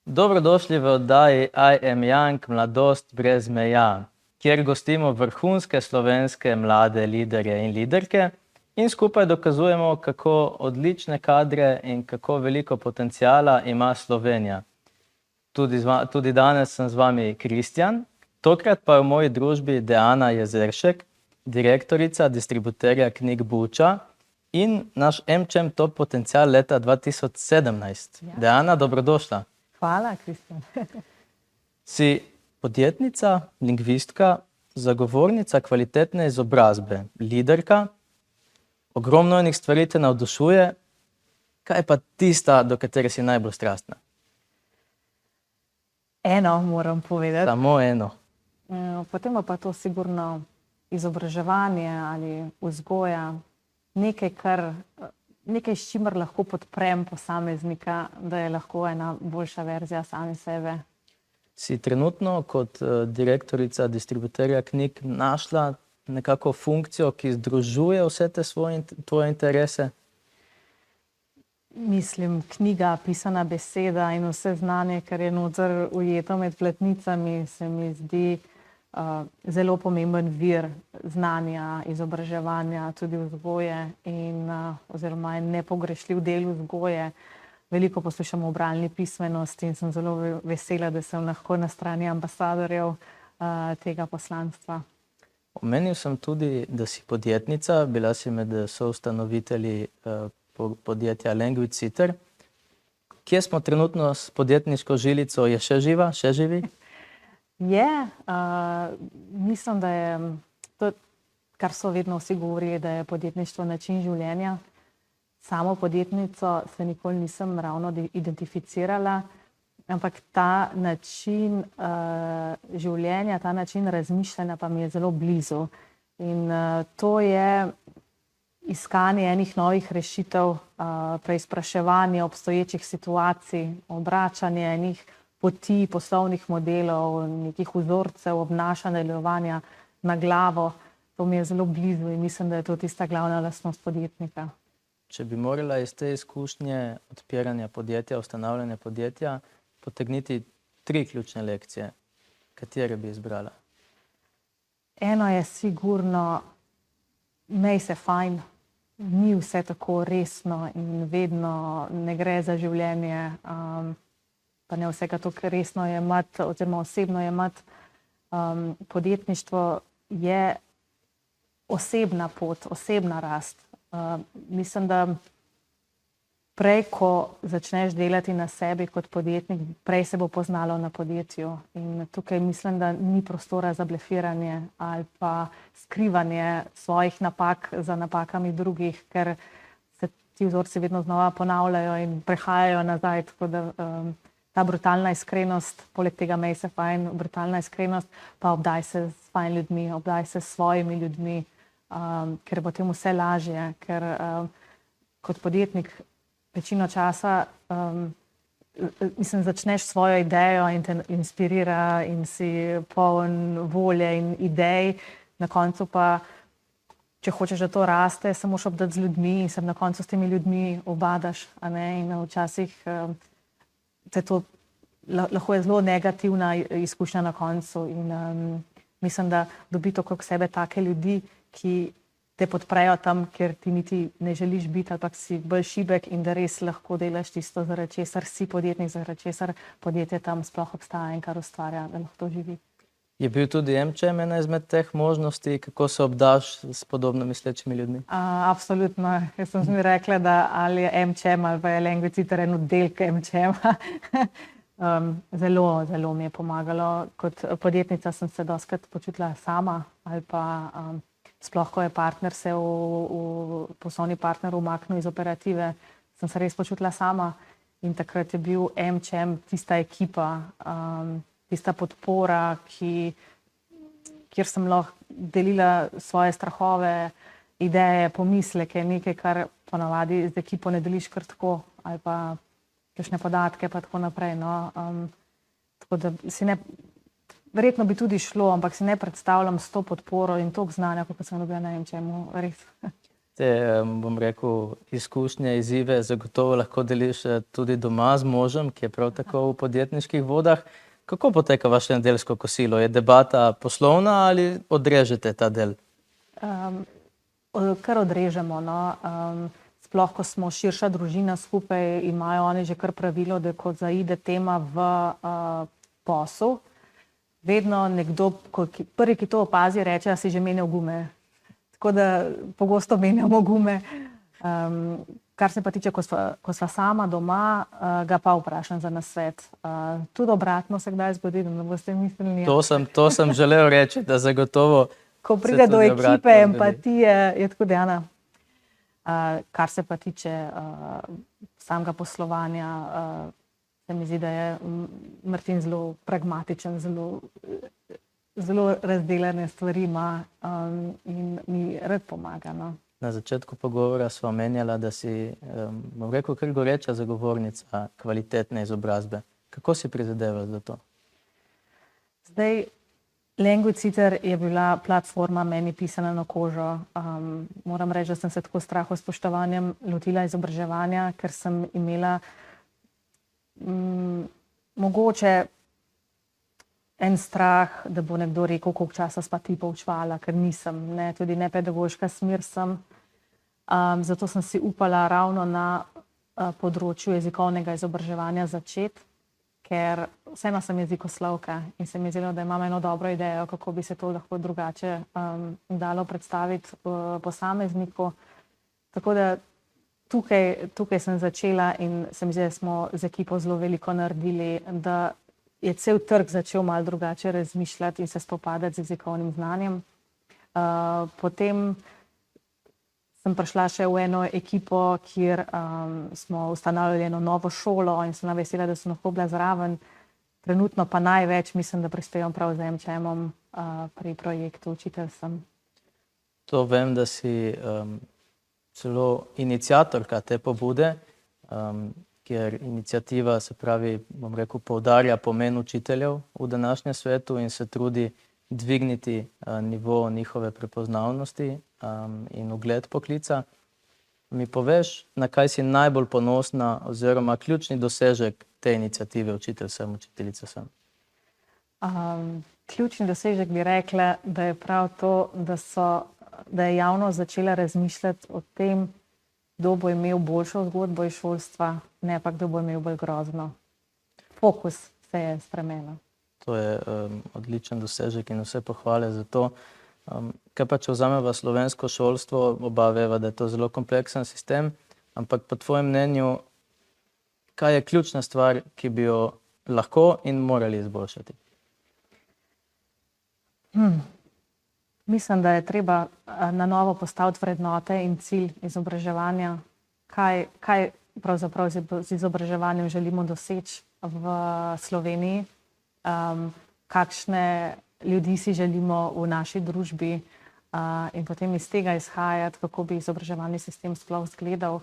Dobrodošli v oddaji I am Young, mladost brez meja, kjer gostimo vrhunske slovenske mlade liderje in liderke in skupaj dokazujemo, kako odlične kadre in kako veliko potenciala ima Slovenija. Tudi danes sem z vami Kristjan, tokrat pa je v moji družbi Deana Jezeršek, direktorica distributerja knjig Buča in naš MČM Top potencial leta 2017. Ja. Deana, dobrodošla. Hvala, Kristjan. Si podjetnica, lingvistka, zagovornica kvalitetne izobrazbe, liderka, ogromno enih stvari te navdušuje. Kaj je pa tista, do katere si najbolj strastna? Eno moram povedati. Samo eno. Potem pa to sigurno izobraževanje ali vzgoja, nekaj, s čimer lahko podprem posameznika, da je lahko ena boljša verzija sami sebe. Si trenutno kot direktorica distributerja knjig našla nekako funkcijo, ki združuje vse te tvoje interese? Mislim, knjiga, pisana beseda in vse znanje, kar je noter ujeto med platnicami, se mi zdi zelo pomemben vir znanja, izobraževanja, tudi vzgoje in oziroma je nepogrešljiv del vzgoje. Veliko poslušamo o bralni pismenosti in sem zelo vesela, da sem lahko na strani ambasadorjev tega poslanstva. Omenil sem tudi, da si podjetnica, bila si med soustanovitelji podjetja Language Sitter. Kje smo trenutno s podjetniško žilico? Je še živa? Še živi? Je, mislim, da je to, kar so vedno vsi govorili, da je podjetništvo način življenja. Samo podjetnico se nikoli nisem ravno identificirala, ampak ta način življenja, ta način razmišljanja pa mi je zelo blizu. In to je iskanje enih novih rešitev, preizpraševanje obstoječih situacij, obračanje enih poti, poslovnih modelov, nekih vzorcev obnašanja, delovanja na glavo. To mi je zelo blizu in mislim, da je to tista glavna lastnost podjetnika. Če bi morala iz te izkušnje odpiranja podjetja, ustanavljanja podjetja, potegniti 3 ključne lekcije, katere bi izbrala? Eno je sigurno, imej se fajn, ni vse tako resno in vedno ne gre za življenje, pa ne vsega tako resno jemati oziroma osebno jemati. Podjetništvo je osebna pot, osebna rast. Mislim, da prej, ko začneš delati na sebi kot podjetnik, prej se bo poznalo na podjetju. In tukaj mislim, da ni prostora za blefiranje ali pa skrivanje svojih napak za napakami drugih, ker se ti vzorci vedno znova ponavljajo in prehajajo nazaj. Tako da ta brutalna iskrenost, poleg tega imej se fajn, brutalna iskrenost, pa obdaj se s fajn ljudmi, obdaj se s svojimi ljudmi, ker bo tem vse lažje, ker kot podjetnik večino časa začneš svojo idejo in te inspirira in si poln volje in idej, na koncu pa, če hočeš, da to raste, se moraš obdati z ljudmi in se na koncu s temi ljudmi obadaš, a ne, in včasih to lahko je zelo negativna izkušnja na koncu in mislim, da dobiti okrog sebe take ljudi, ki te podprejo tam, kjer ti niti ne želiš biti, ali pa si bolj šibek in da res lahko delaš tisto, zaradi česar si podjetnik, zaradi česar podjetje tam sploh obstaja in kar ustvarja, da lahko živi. Je bil tudi MČM ena izmed teh možnosti, kako se obdaš s podobno mislečimi ljudmi? Absolutno. Jaz sem mi rekla, da ali je MČM ali pa je Language Sitter en oddelek MČM-a. Zelo, zelo mi je pomagalo. Kot podjetnica sem se dostikrat počutila sama ali pa sploh, ko je partner se poslovni partner umaknil iz operative, sem se res počutila sama in takrat je bil MČM tista ekipa, tista podpora, kjer sem lahko delila svoje strahove, ideje, pomisleke, nekaj, kar ponavadi z ekipo ne deliš kar tako, ali pa kakšne podatke pa tako naprej. No. Tako da verjetno bi tudi šlo, ampak si ne predstavljam s to podporo in toliko znanja, kot sem dobila na MČM-u, res. Te, bom rekel, izkušnje, izzive zagotovo lahko deliš tudi doma z možem, ki je prav tako v podjetniških vodah. Kako poteka vaše nedeljsko kosilo? Je debata poslovna ali odrežete ta del? Kar odrežemo, no. Sploh, ko smo širša družina skupaj, imajo oni že kar pravilo, da ko zaide tema v posel, vedno nekdo, prvi, ki to opazi, reče, da si že menjal gume. Tako da pogosto menjamo gume. Kar se pa tiče, ko sva sama doma, ga pa vprašam za nasvet. Tudi obratno se kdaj zgodi, da ne boste mislili. To sem želel reči, da zagotovo ko pride do ekipe, empatije, je tako Dejana. Kar se pa tiče samega poslovanja, se mi zdi, da je Martin zelo pragmatičen, zelo razdeljene stvari ima in mi rad pomaga. No. Na začetku pogovora sva omenjala, da si, bom rekel, kar goreča zagovornica kvalitetne izobrazbe. Kako si prizadevaš za to? Zdaj, Language Sitter je bila platforma meni pisana na kožo. Moram reči, da sem se tako strahu spoštovanjem lotila izobraževanja, ker sem imela mogoče en strah, da bo nekdo rekel, koliko časa sva ti poučevala, ker nisem, ne, tudi ne pedagoška smer sem. Zato sem si upala ravno na področju jezikovnega izobraževanja začeti, ker vseeno sem jezikoslovka in se mi je zdelo, da imam eno dobro idejo, kako bi se to lahko drugače dalo predstaviti posamezniku. Tako da tukaj sem začela in se mi zdi, da smo z ekipo zelo veliko naredili, da je cel trg začel malo drugače razmišljati in se spopadati z jezikovnim znanjem. Potem sem prišla še v eno ekipo, kjer smo ustanavljali eno novo šolo in sem vesela, da sem lahko bila zraven. Trenutno pa največ mislim, da prispevam prav z MČM-om pri projektu Učitelj sem. To vem, da si celo iniciatorka te pobude, kjer iniciativa, se pravi, bom rekel, poudarja pomen učiteljev v današnjem svetu in se trudi dvigniti nivo njihove prepoznavnosti in ugled poklica. Mi poveš, na kaj si najbolj ponosna oziroma ključni dosežek te iniciative Učitelj sem, učiteljica sem? Ključni dosežek bi rekla, da je prav to, da je javnost začela razmišljati o tem, kdo bo imel boljšo zgodbo iz šolstva, ne pa kdo bo imel bolj grozno. Fokus se je spremenil. To je odličen dosežek in vse pohvale za to. Kaj pa, če vzameva slovensko šolstvo, oba veva, da je to zelo kompleksen sistem, ampak po tvojem mnenju, kaj je ključna stvar, ki bi jo lahko in morali izboljšati? Mislim, da je treba na novo postaviti vrednote in cilj izobraževanja. Kaj pravzaprav z izobraževanjem želimo doseči v Sloveniji, kakšne ljudi si želimo v naši družbi in potem iz tega izhajati, kako bi izobraževalni sistem sploh izgledal,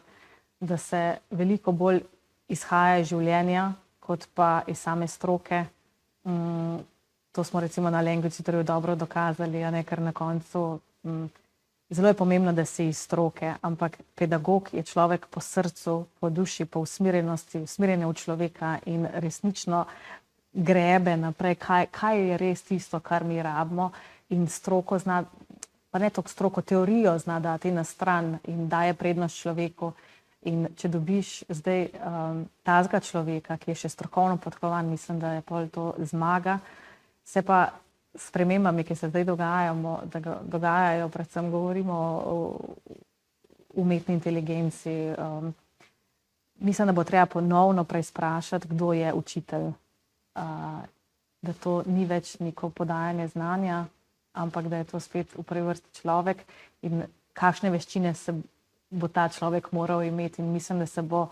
da se veliko bolj izhaja iz življenja, kot pa iz same stroke. To smo recimo na Language Sitterju dobro dokazali, ker na koncu zelo je pomembno, da si iz stroke, ampak pedagog je človek po srcu, po duši, po usmerjenosti, usmerjen v človeka in resnično grebe naprej, kaj je res tisto, kar mi rabimo, in stroko zna, pa ne toliko stroko, teorijo zna dati na stran in daje prednost človeku. In če dobiš zdaj tazga človeka, ki je še strokovno podkovan, mislim, da je pol to zmaga. Se pa s spremembami, ki se zdaj dogajajo, predvsem govorimo o umetni inteligenci, mislim, da bo treba ponovno preizprašati, kdo je učitelj. Da to ni več neko podajanje znanja, ampak da je to spet v prvi vrsti človek in kakšne veščine se bo ta človek moral imeti. In mislim, da se bo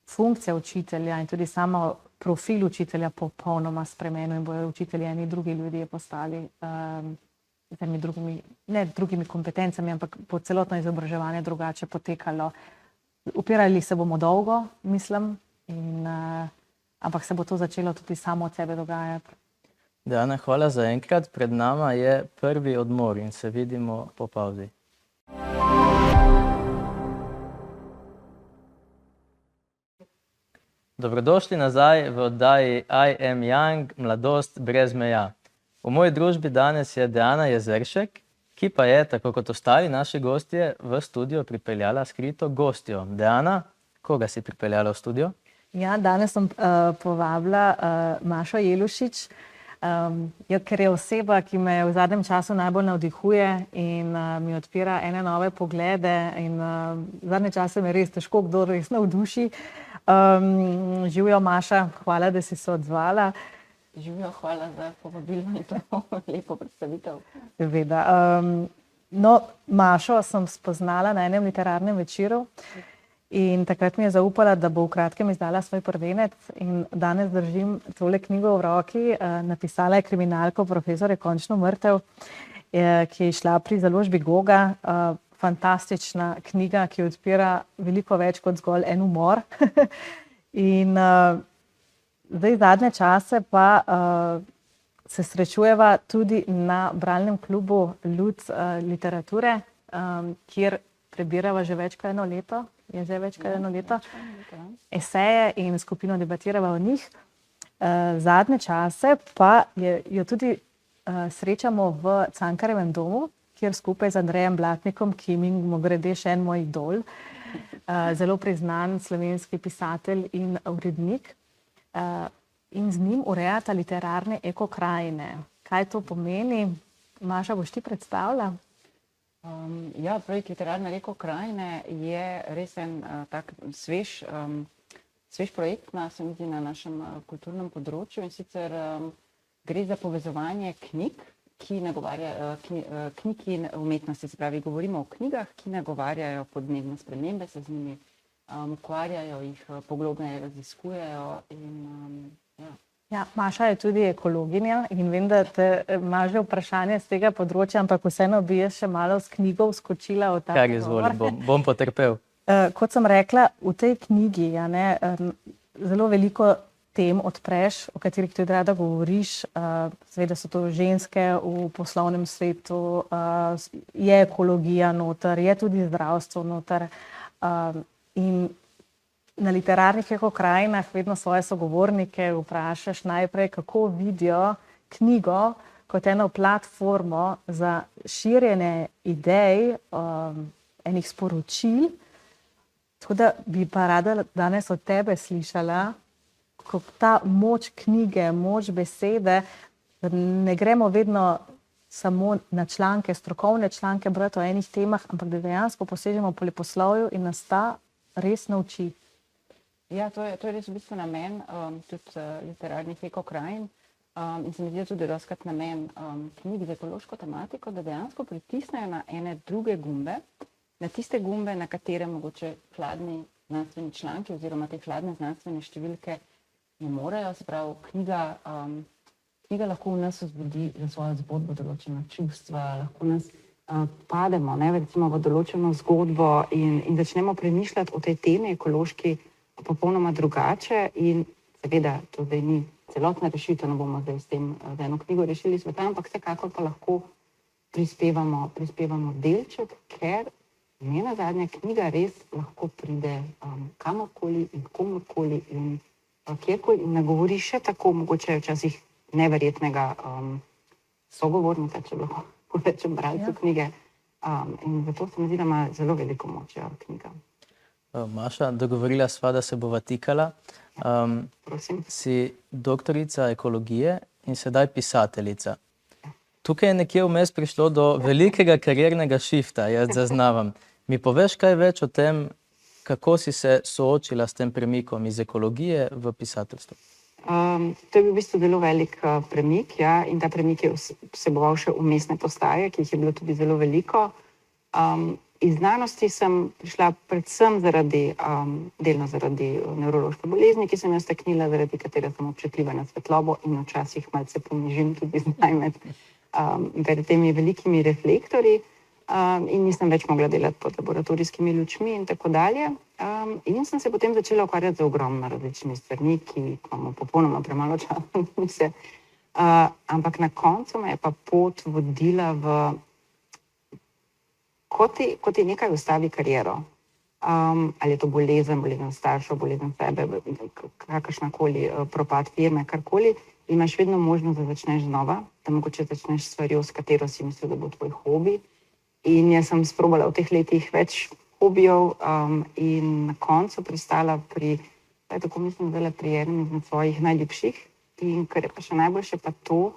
funkcija učitelja in tudi samo profil učitelja popolnoma spremenil in bojo učitelji eni drugi ljudje postali z enimi drugimi, ne drugimi kompetencami, ampak bo celotno izobraževanje drugače potekalo. Upirali se bomo dolgo, mislim, ampak se bo to začelo tudi samo od sebe dogajati. Dejana, hvala za enkrat. Pred nama je prvi odmor in se vidimo po pavzi. Dobrodošli nazaj v oddaji I am young, mladost brez meja. V moji družbi danes je Deana Jezeršek, ki pa je, tako kot ostali naši gostje, v studio pripeljala skrito gostjo. Deana, koga si pripeljala v studio? Ja, danes sem povabila Mašo Jelušič, ker je oseba, ki me v zadnjem času najbolj navdihuje in mi odpira ene nove poglede in v zadnje čase me res težko kdo res navduši. Živjo, Maša, hvala, da si se odzvala. Živjo, hvala za povabilo in to lepo predstavitev. Seveda. No, Mašo sem spoznala na enem literarnem večeru in takrat mi je zaupala, da bo v kratkem izdala svoj prvenec in danes držim tole knjigo v roki. Napisala je kriminalko Profesor je končno mrtev, ki je izšla pri založbi Goga. Fantastična knjiga, ki odpira veliko več kot zgolj en umor. In zdaj zadnje čase pa se srečujeva tudi na bralnem klubu Lud literature, kjer prebirava že več kot eno leto. Je že več kot eno leto. Eseje in skupino debatirava o njih. Zadnje čase pa jo tudi srečamo v Cankarjevem domu, kjer skupaj z Andrejem Blatnikom, ki mimogrede še en moj idol, zelo priznan slovenski pisatelj in urednik, in z njim urejata literarne ekokrajine. Kaj to pomeni? Maša, boš ti predstavila? Ja, projekt Literarne ekokrajine je res en tak svež projekt se mi zdi na našem kulturnem področju in sicer gre za povezovanje knjig, ki nagovarjajo knjig in umetnosti, se pravi, govorimo o knjigah, ki nagovarjajo podnebne spremembe, se z njimi ukvarjajo, jih poglobneje raziskujejo in ja. Ja, Maša je tudi ekologinja in vem, da te ima že vprašanje z tega področja, ampak vseeno bi jaz še malo s knjigo vskočila v ta Kar izvoli, bom potrpel. Kot sem rekla, v tej knjigi zelo veliko tem odpreš, o katerih tudi rada govoriš. Seveda so to ženske v poslovnem svetu, je ekologija noter, je tudi zdravstvo noter. In na literarnih ekokrajinah vedno svoje sogovornike vprašaš najprej, kako vidijo knjigo kot eno platformo za širjenje idej, enih sporočil. Tako da bi pa rada danes od tebe slišala, kako ta moč knjige, moč besede, da ne gremo vedno samo na članke, strokovne članke brati o enih temah, ampak da dejansko posežemo po leposlovju in nas ta res nauči. Ja, to je res v bistvu namen tudi literarnih ekokrajin in se mi zdi tudi dostikrat namen knjig z ekološko tematiko, da dejansko pritisnejo na ene druge gumbe, na tiste gumbe, na katere mogoče hladni znanstveni članki oziroma te hladne znanstvene številke ne morejo. Se pravi, knjiga lahko v nas vzbudi za svojo zgodbo določena čustva, lahko nas pademo, recimo v določeno zgodbo in začnemo premišljati o tej temi ekološki popolnoma drugače in seveda to zdaj ni celotna rešitev, ne bomo zdaj s tem z eno knjigo rešili sveta, ampak vsekakor pa lahko prispevamo delček, ker nenazadnje knjiga res lahko pride kamorkoli in komorkoli in kjerkoli in nagovori še tako mogoče včasih neverjetnega sogovornika, če lahko rečem bralcu knjige. In zato se mi zdi, da ima zelo veliko moč knjiga. Maša, dogovorila sva, da se bova tikala. Si doktorica ekologije in sedaj pisateljica. Tukaj je nekje vmes prišlo do velikega kariernega šifta, jaz zaznavam. Mi poveš kaj več o tem, kako si se soočila s tem premikom iz ekologije v pisateljstvo? To je bil v bistvu zelo velik premik, ja, in ta premik je vseboval še vmesne postaje, ki jih je bilo tudi zelo veliko. Iz znanosti sem prišla predvsem delno zaradi nevrološke bolezni, ki sem jo staknila, zaradi katere sem občutljiva na svetlobo in včasih malce pomižim tudi zdaj med temi velikimi reflektorji in nisem več mogla delati pod laboratorijskimi lučmi in tako dalje. In sem se potem začela ukvarjati z ogromno različnimi stvarmi, ki imamo popolnoma premalo časa. Ampak na koncu me je pa pot vodila v... Ko ti nekaj ustavi kariero, ali je to bolezen staršev, bolezen sebe, kakršnakoli propad firme, karkoli, imaš vedno možnost, da začneš znova, da mogoče začneš s stvarjo, s katero si mislil, da bo tvoj hobi. In jaz sem sprobala v teh letih več hobijev in na koncu pristala tako mislim, da pri enem izmed svojih najljubših. In kar je pa še najboljše pa to,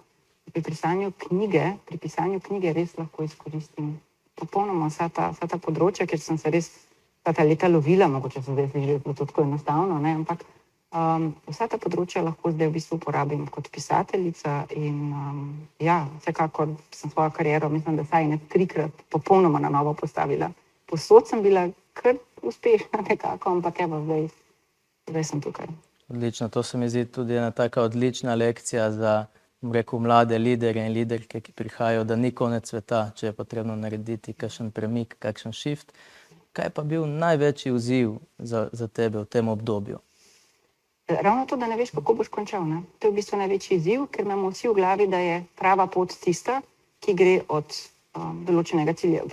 pri pisanju knjige res lahko izkoristim popolnoma vsa ta področja, ker sem se res ta leta lovila, mogoče se zdaj že to tako enostavno, ne, ampak vsa ta področja lahko zdaj v bistvu uporabim kot pisateljica in vsekakor sem svojo kariero, mislim, da vsaj 3-krat popolnoma na novo postavila. Povsod sem bila kar uspešna nekako, ampak evo zdaj sem tukaj. Odlično, to se mi zdi tudi ena taka odlična lekcija za, bom rekel, mlade liderje in liderke, ki prihajajo, da ni konec sveta, če je potrebno narediti kakšen premik, kakšen shift. Kaj pa bil največji izziv za tebe v tem obdobju? Ravno to, da ne veš, kako boš končal. Ne? To je v bistvu največji izziv, ker imamo vsi v glavi, da je prava pot tista, ki gre od določenega cilja,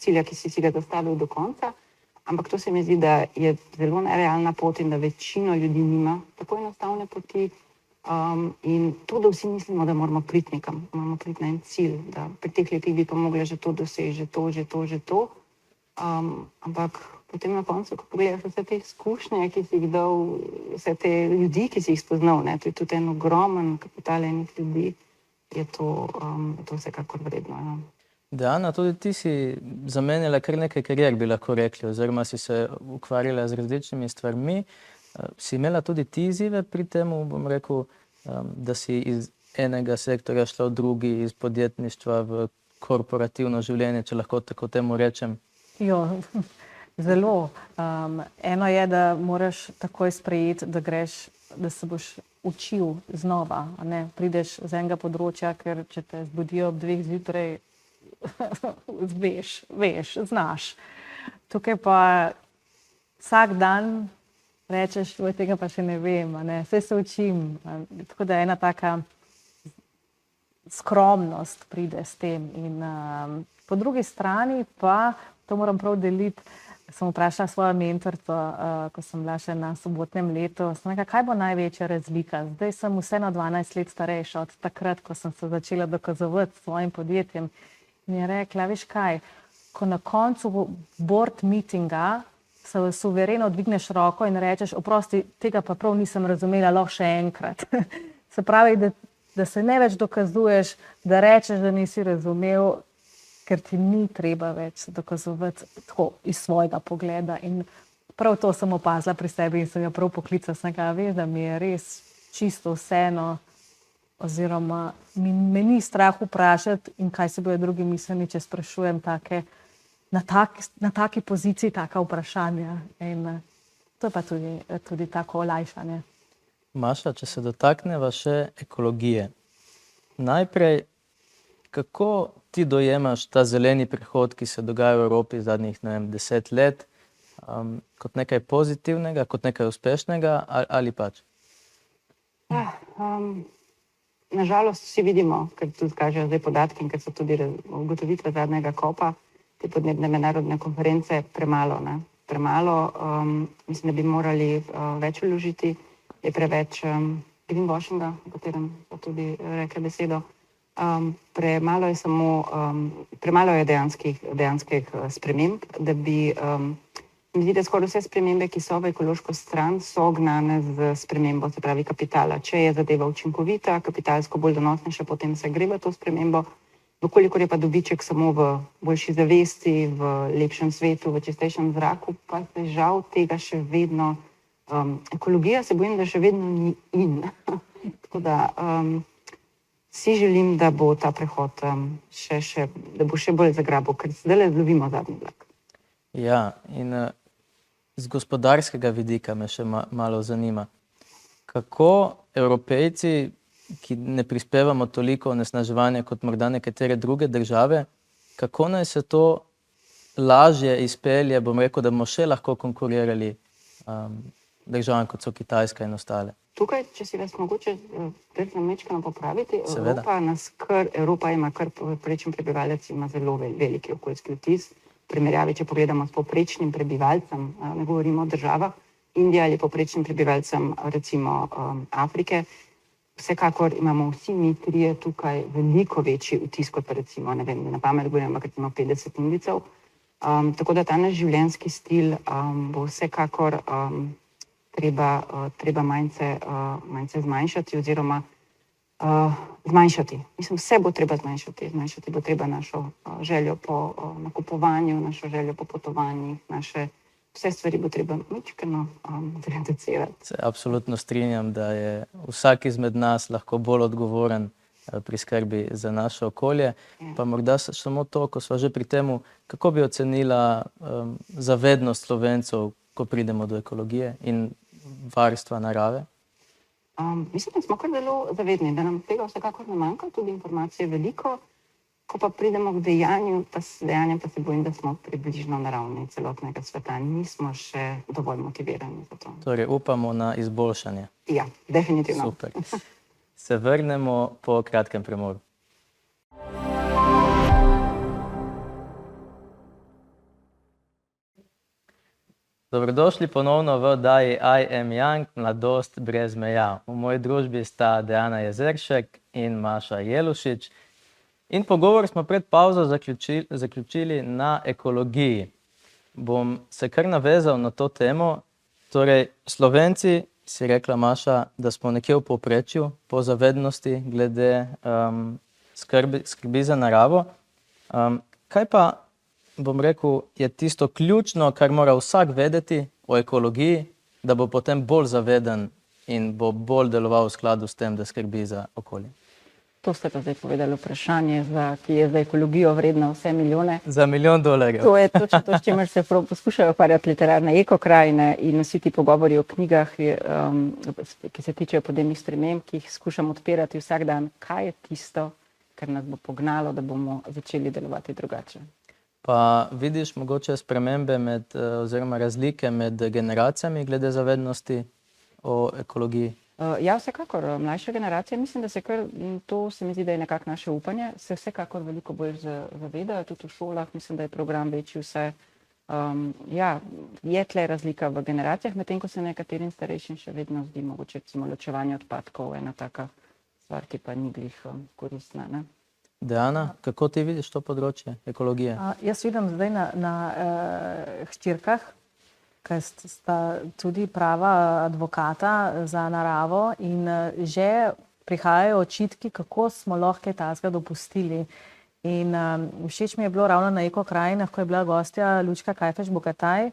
cilja, ki si ga zastavil do konca. Ampak to se mi zdi, da je zelo nerealna pot in da večina ljudi nima tako enostavne poti. In to, da vsi mislimo, da moramo priti nekam, moramo priti na en cilj, da pri teh letih bi pa mogli že to doseči, že to. Ampak potem na koncu, ko pogledaš vse te izkušnje, ki si jih dal, vse te ljudi, ki si jih spoznal, ne, to je tudi en ogromen kapital enih ljudi, je to vsekakor vredno. Ja. Deana, tudi ti si zamenjala kar nekaj karier, bi lahko rekli, oziroma si se ukvarjala z različnimi stvarmi. Si imela tudi ti izzive pri tem, bom rekel, da si iz enega sektorja šla v drugi, iz podjetništva v korporativno življenje, če lahko tako temu rečem? Jo, zelo. Eno je, da moraš takoj sprejeti, da se boš učil znova. Ne? Prideš z enega področja, ker če te zbudijo ob 2 zjutraj, veš, znaš. Tukaj pa vsak dan rečeš, tega pa še ne vem, ne? Vse se učim. Tako da ena taka skromnost pride s tem. In po drugi strani pa, to moram prav deliti, sem vprašala svojo mentorico, ko sem bila še na sobotnem letu, sem rekla, kaj bo največja razlika? Zdaj sem vseeno 12 let starejša od takrat, ko sem se začela dokazovati s svojim podjetjem. In je rekla, veš kaj, ko na koncu board meetinga se suvereno dvigneš roko in rečeš, oprosti, tega pa prav nisem razumela, lahko še enkrat. Se pravi, da se ne več dokazuješ, da rečeš, da nisi razumel, ker ti ni treba več dokazovati tako iz svojega pogleda. In prav to sem opazila pri sebi in sem jo prav poklicala, sem rekla, veš, da mi je res čisto vseeno, oziroma me ni strah vprašati in kaj se bojo drugi mislili, če sprašujem na taki poziciji taka vprašanja. In to je pa tudi tako olajšanje. Maša, če se dotakneva še ekologije. Najprej, kako ti dojemaš ta zeleni prehod, ki se dogaja v Evropi zadnjih, 10 let, kot nekaj pozitivnega, kot nekaj uspešnega ali pač? Nažalost vsi vidimo, ker tudi kažejo zdaj podatki in ker so tudi ugotovitve zadnjega kopa, te podnebne mednarodne konference, premalo. Mislim, da bi morali več vložiti, je preveč greenwashinga, o katerem so tudi rekli besedo. Premalo je dejanskih sprememb, da bi mi zdi, da skoraj vse spremembe, ki so v ekološko stran, so gnane z spremembo, se pravi kapitala. Če je zadeva učinkovita, kapitalsko bolj donosnejša, potem se gre v to spremembo. Vkolikor je pa dobiček samo v boljši zavesti, v lepšem svetu, v čistejšem zraku, pa se žal tega še vedno, ekologija se bojim, da še vedno ni in. Tako da si želim, da bo ta prehod da bo še bolj zagrabil, ker zdaj lovimo zadnji vlak. Ja, in z gospodarskega vidika me še malo zanima. Kako Evropejci, ki ne prispevamo toliko onesnaževanja kot morda nekatere druge države, kako naj se to lažje izpelje, bom rekel, da bomo še lahko konkurirali državam, kot so Kitajska in ostale? Tukaj, če si vas mogoče mečkano popraviti, Seveda. Evropa ima kar povprečen prebivalec, ima zelo veliki okoljski vtis. primerjavi, če pogledamo s povprečnim prebivalcem, ne govorimo o državah, Indija ali povprečnim prebivalcem recimo Afrike, vsekakor imamo vsi mi trije tukaj veliko večji vtis kot pa recimo, ne vem, na pamet govorim, recimo 50 Indijcev. Tako da ta naš življenjski stil bo vsekakor treba manjce zmanjšati oziroma zmanjšati. Mislim, vse bo treba zmanjšati. Zmanjšati bo treba našo željo po nakupovanju, našo željo po potovanjih, vse stvari bo treba mičkeno zreducirati. Se absolutno strinjam, da je vsak izmed nas lahko bolj odgovoren pri skrbi za naše okolje. Pa morda samo to, ko sva že pri temu, kako bi ocenila zavednost Slovencev, ko pridemo do ekologije in varstva narave? Mislim, da smo kar zelo zavedni, da nam tega vsekakor ne manjka, tudi informacije veliko. Ko pa pridemo k dejanju, pa se bojim, da smo približno na ravni celotnega sveta. Nismo še dovolj motivirani za to. Torej, upamo na izboljšanje. Ja, definitivno. Super. Se vrnemo po kratkem premoru. Dobrodošli ponovno v oddaji I Am Young, mladost brez meja. V moji družbi sta Dejana Jezeršek in Maša Jelušič. In pogovor smo pred pauzo zaključili na ekologiji. Bom se kar navezal na to temo. Torej, Slovenci, si rekla Maša, da smo nekje v povprečju po zavednosti glede skrbi za naravo. Kaj pa, bom rekel, je tisto ključno, kar mora vsak vedeti o ekologiji, da bo potem bolj zaveden in bo bolj deloval v skladu s tem, da skrbi za okolje? To ste pa zdaj povedali vprašanje, ki je za ekologijo vredno vse milijone. Za $1 milijon. To je točno to, s čimer se poskušajo ukvarjati literarne ekokrajine in vsi ti pogovori o knjigah, ki se tičejo podnebnih sprememb, ki jih skušamo odpirati vsak dan. Kaj je tisto, kar nas bo pognalo, da bomo začeli delovati drugače? Pa vidiš mogoče spremembe oziroma razlike med generacijami glede zavednosti o ekologiji? Ja, vsekakor. Mlajša generacija, mislim, da to se mi zdi, da je nekako naše upanje, se vsekakor veliko bolj zavedajo, tudi v šolah, mislim, da je program večji vse. Ja, je tle razlika v generacijah, medtem ko se nekaterim starejšim še vedno zdi mogoče recimo ločevanje odpadkov ena taka stvar, ki pa ni glih koristna, ne? Dejana, kako ti vidiš to področje ekologije? Jaz vidim zdaj na hčerkah, ker sta tudi prava advokata za naravo in že prihajajo očitki, kako smo lahko kaj takega dopustili. In všeč mi je bilo ravno na ekokrajinah, ko je bila gostja Lučka Kajfež Bogataj,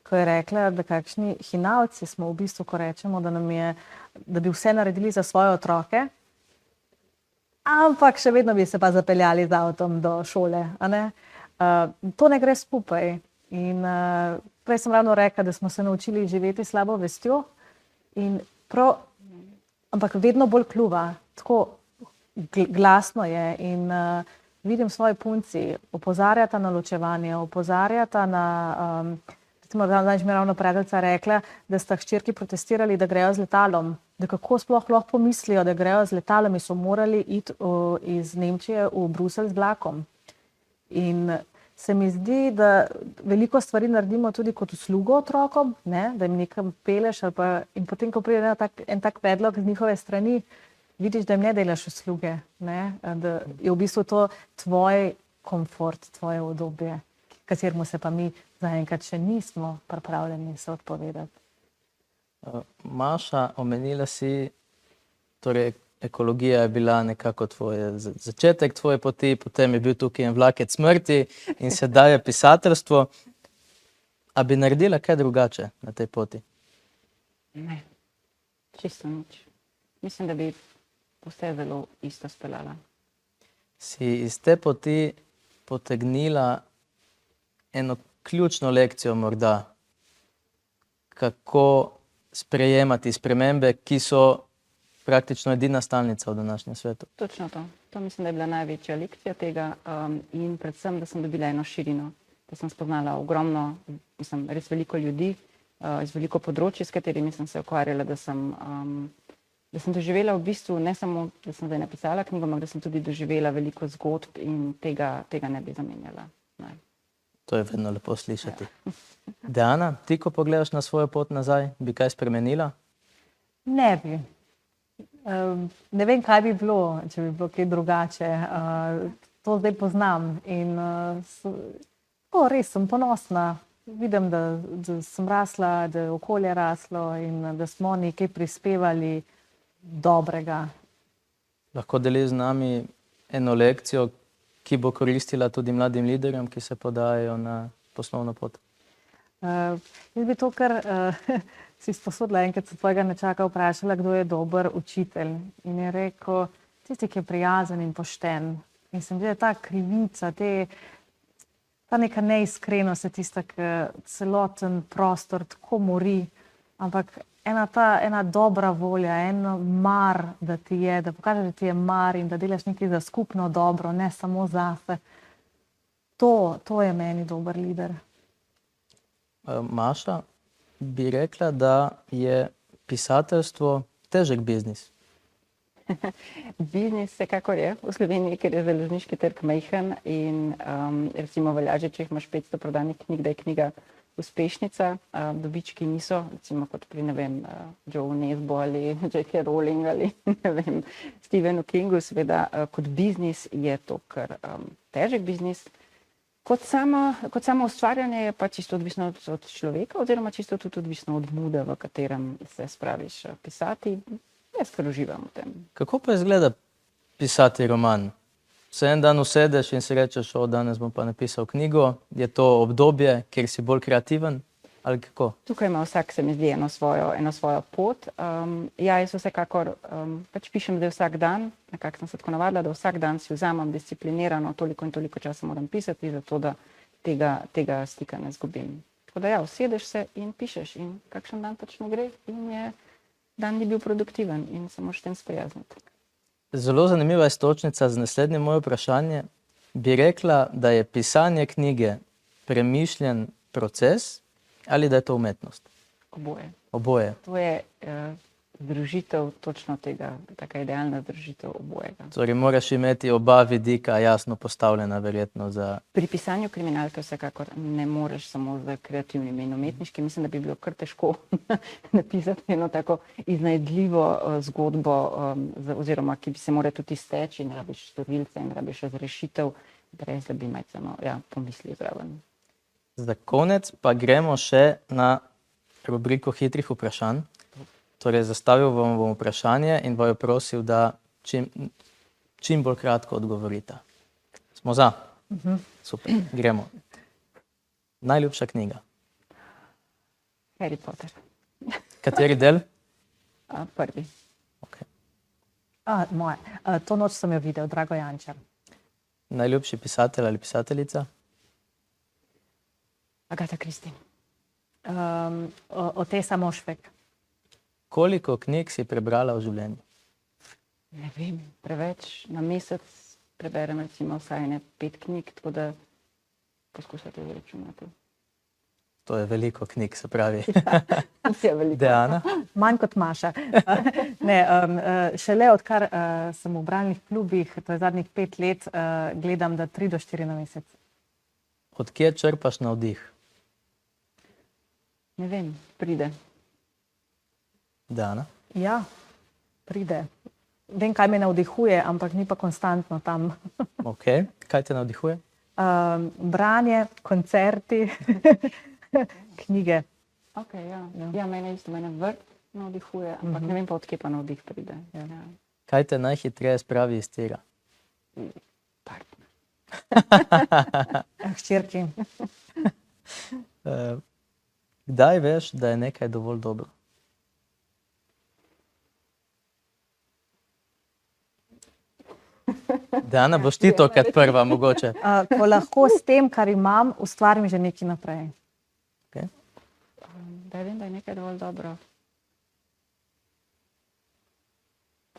ko je rekla, da kakšni hinavci smo v bistvu, ko rečemo, da bi vse naredili za svoje otroke, ampak še vedno bi se pa zapeljali z avtom do šole. To ne gre skupaj. In prej sem ravno rekla, da smo se naučili živeti slabo vestjo, ampak vedno bolj kljuva, tako glasno je. In vidim svoji punci, opozarjata na ločevanje, opozarjata na, recimo, danes mi je ravno predelca rekla, da sta hčerki protestirali, da grejo z letalom, da kako sploh lahko pomislijo, da grejo z letalom in so morali iti iz Nemčije v Bruselj z vlakom. In se mi zdi, da veliko stvari naredimo tudi kot uslugo otrokom, da jim nekam peleš in potem, ko pride en tak predlog z njihove strani, vidiš, da jim ne delaš usluge, da je v bistvu to tvoj komfort, tvoje udobje, kateremu se pa mi zaenkrat še nismo pripravljeni se odpovedati. Maša, omenila si, torej ekologija je bila nekako začetek tvoje poti, potem je bil tukaj en vlakec smrti in sedaj je pisateljstvo. A bi naredila kaj drugače na tej poti? Ne, čisto nič. Mislim, da bi vse zelo isto speljala. Si iz te poti potegnila eno ključno lekcijo morda, kako sprejemati spremembe, ki so praktično edina stalnica v današnjem svetu? Točno to. To mislim, da je bila največja lekcija tega in predvsem, da sem dobila eno širino, da sem spoznala ogromno, mislim, res veliko ljudi iz veliko področij, s katerimi sem se ukvarjala, da sem doživela v bistvu, ne samo, da sem zdaj napisala knjigo, ampak da sem tudi doživela veliko zgodb in tega ne bi zamenjala. Ne. To je vedno lepo slišati. Deana, ti, ko pogledaš na svojo pot nazaj, bi kaj spremenila? Ne bi. Ne vem, kaj bi bilo, če bi bilo kaj drugače. To zdaj poznam in res sem ponosna. Vidim, da sem rasla, da je okolje raslo in da smo nekaj prispevali dobrega. Lahko deli z nami eno lekcijo, ki bo koristila tudi mladim liderjem, ki se podajajo na poslovno pot. Jaz bi to, kar si sposodila, enkrat se tvojega nečaka vprašala, kdo je dober učitelj. In je rekel, tisti, ki je prijazen in pošten. In sem videla ta krivica, ta neka neiskrenost je tista, ki celoten prostor tako mori. Ampak ena dobra volja, eno mar, da ti je, da pokažeš, da ti je mar in da delaš nekaj za skupno dobro, ne samo zase. To je meni dober lider. Maša, bi rekla, da je pisateljstvo težek biznis. Biznis vsekakor je v Sloveniji, ker je založniški trg majhen in recimo velja že, če imaš 500 prodanih knjig, da je knjiga uspešnica, dobički niso, recimo kot pri, ne vem, Joe Nesbo ali J.K. Rowling ali ne vem, Stephenu Kingu, seveda kot biznis je to kar težek biznis. Kot samo ustvarjanje je pa čisto odvisno od človeka oziroma čisto tudi odvisno od muda, v katerem se spraviš pisati. Jaz kar uživam v tem. Kako pa izgleda pisati roman? Se en dan usedeš in si rečeš, danes bom pa napisal knjigo. Je to obdobje, kjer si bolj kreativen ali kako? Tukaj ima vsak, se mi zdi, eno svojo pot. Jaz vsekakor pač pišem zdaj vsak dan, nekako sem se tako navadila, da vsak dan si vzamem disciplinirano, toliko in toliko časa moram pisati, zato da tega stika ne izgubim. Tako da usedeš se in pišeš in kakšen dan pač ne gre in dan ni bil produktiven in se moraš tem sprijazniti. Zelo zanimiva iztočnica za naslednje moje vprašanje. Bi rekla, da je pisanje knjige premišljen proces ali da je to umetnost? Oboje. To je združitev točno tega, taka idealna združitev obojega. Torej moraš imeti oba vidika jasno postavljena verjetno za... Pri pisanju kriminalke vsekakor ne moreš samo z kreativnimi in umetniškimi. Mislim, da bi bilo kar težko napisati eno tako iznajdljivo zgodbo, oziroma ki bi se mora tudi izteči in rabiš storilce in rabiš razrešitev, brez da bi majceno pomislil zraven. Za konec pa gremo še na rubriko hitrih vprašanj. Torej, zastavil vam bom vprašanje in vaju prosil, da čim bolj kratko odgovorite. Smo za? Super, gremo. Najljubša knjiga? Harry Potter. Kateri del? Prvi. Okay. Moje. To noč sem jo videl, Drago Jančar. Najljubši pisatelj ali pisateljica? Agatha Christie. Otessa Mošfek. Koliko knjig si prebrala v življenju? Ne vem, preveč. Na mesec preberem recimo vsaj 5 knjig, tako da poskušate izračunati. To je veliko knjig, se pravi. Ja, veliko. Deana? Manj kot Maša. Šele odkar sem v bralnih klubih, to je zadnjih 5 let, gledam, da 3 do 4 na mesec. Od kje črpaš navdih? Ne vem, pride. Deana? Ja, pride. Vem, kaj me navdihuje, ampak ni pa konstantno tam. Ok, kaj te navdihuje? Branje, koncerti, knjige. Ok, ja, mene isto, mene vrt navdihuje, ampak ne vem pa, od kje pa navdih pride. Ja. Kaj te najhitreje spravi iz tira? Partner. Hčerki. Kdaj veš, da je nekaj dovolj dobro? Deana, boš ti to kot prva mogoče? Ko lahko s tem, kar imam, ustvarim že nekaj naprej. Okay. Da vem, da je nekaj dovolj dobro.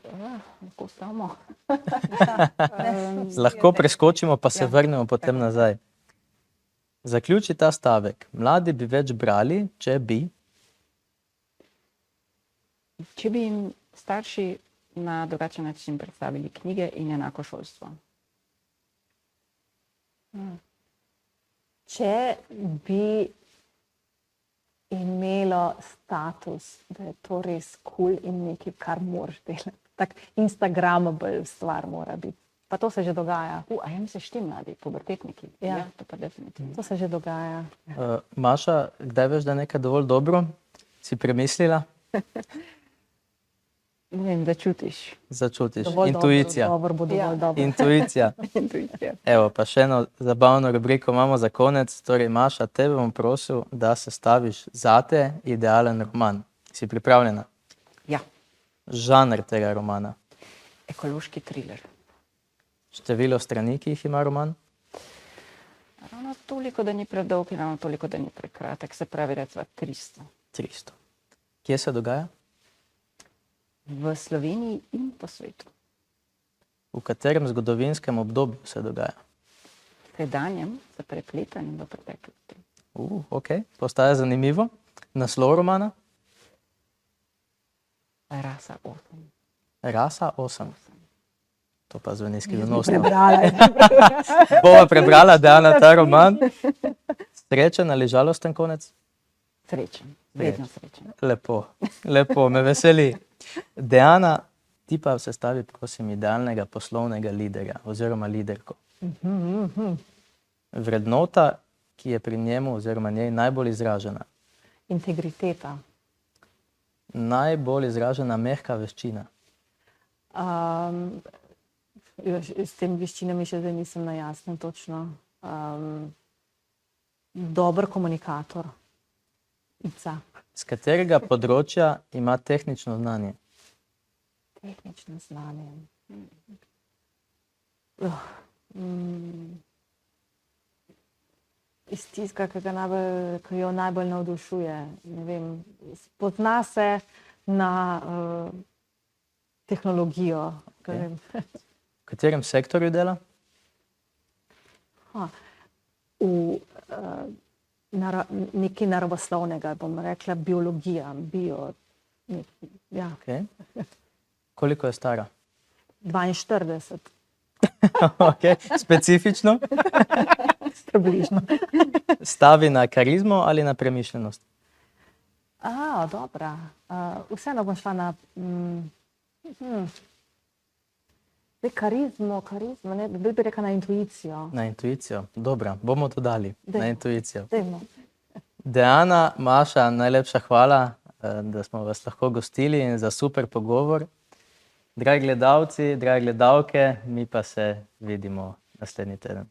Lahko samo. Lahko preskočimo, pa se vrnemo potem nazaj. Zaključi ta stavek. Mladi bi več brali, če bi... Če bi jim starši na drugačen način predstavili knjige in enako šolstvo. Če bi imelo status, da je to res kul in nekaj, kar moraš delati. Tak instagramable stvar mora biti. Pa to se že dogaja. A ja, misliš ti mladi, pubertetniki? Ja. Ja, to pa definitivno. To se že dogaja. Maša, kdaj veš, da je nekaj dovolj dobro? Si premislila? Ne vem, da čutiš. Začutiš. Dovolj Intuicija. Dobro bo dovolj Ja. dobro. Intuicija. Intuicija. Evo, pa še eno zabavno rubriko imamo za konec. Torej, Maša, tebe bom prosil, da sestaviš zate idealen roman. Si pripravljena? Ja, Žanr tega romana. ekološki triler. Število strani, ki jih ima roman. Ravno toliko, da ni predolg in ravno toliko, da ni prekratek. Se pravi, recimo 300. 300. Kje se dogaja? V Sloveniji in po svetu. V katerem zgodovinskem obdobju se dogaja? Sedanjem, s prepletanjem v preteklosti. Ok, postaja zanimivo. Naslov romana? Rasa 8. Rasa 8. To pa zveni skrivnostno. Prebrala je. Bova prebrala, Deana, ta roman. Srečen ali žalosten konec? Srečen, vedno srečen. Lepo, lepo, me veseli. Deana, ti pa sestavi, prosim, idealnega poslovnega liderja oziroma liderko. Vrednota, ki je pri njemu oziroma njej najbolj izražena. Integriteta. Najbolj izražena mehka veščina. S tem veščinami še zdaj nisem na jasnem točno. Dober komunikator. Ica. Z katerega področja ima tehnično znanje? Tehnično znanje. Iz tistega, ki jo najbolj navdušuje. Ne vem, spozna se na tehnologijo. V katerem sektorju dela? Nekaj naravoslovnega, bom rekla, biologija, ja. Okay. Koliko je stara? 42. Okay. Specifično? Približno. Stavi na karizmo ali na premišljenost? Dobra. Vseeno bom šla na karizmo, ne, bi rekla na intuicijo. Na intuicijo. Dobra, bomo to dali. Na intuicijo. Dajmo. Deana, Maša, najlepša hvala, da smo vas lahko gostili in za super pogovor. Dragi gledalci, drage gledalke, mi pa se vidimo naslednji teden.